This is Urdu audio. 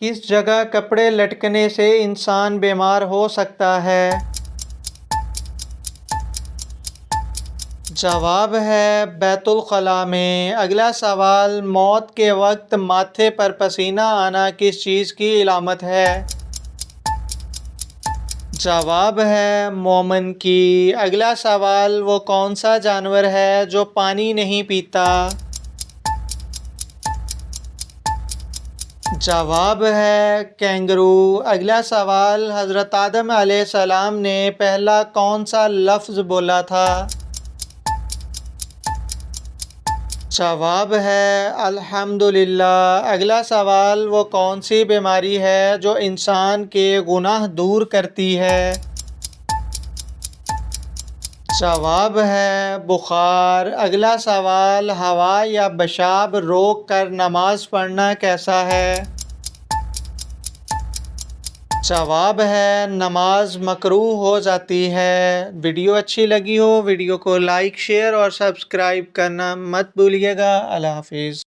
کس جگہ کپڑے لٹکنے سے انسان بیمار ہو سکتا ہے؟ جواب ہے بیت الخلاء میں۔ اگلا سوال، موت کے وقت ماتھے پر پسینہ آنا کس چیز کی علامت ہے؟ جواب ہے مومن کی۔ اگلا سوال، وہ کون سا جانور ہے جو پانی نہیں پیتا؟ جواب ہے کینگرو۔ اگلا سوال، حضرت آدم علیہ السلام نے پہلا کون سا لفظ بولا تھا؟ جواب ہے الحمدللہ۔ اگلا سوال، وہ کون سی بیماری ہے جو انسان کے گناہ دور کرتی ہے؟ جواب ہے بخار۔ اگلا سوال، ہوا یا پیشاب روک کر نماز پڑھنا کیسا ہے؟ جواب ہے نماز مکروہ ہو جاتی ہے۔ ویڈیو اچھی لگی ہو، ویڈیو کو لائک، شیئر اور سبسکرائب کرنا مت بھولیے گا۔ اللہ حافظ۔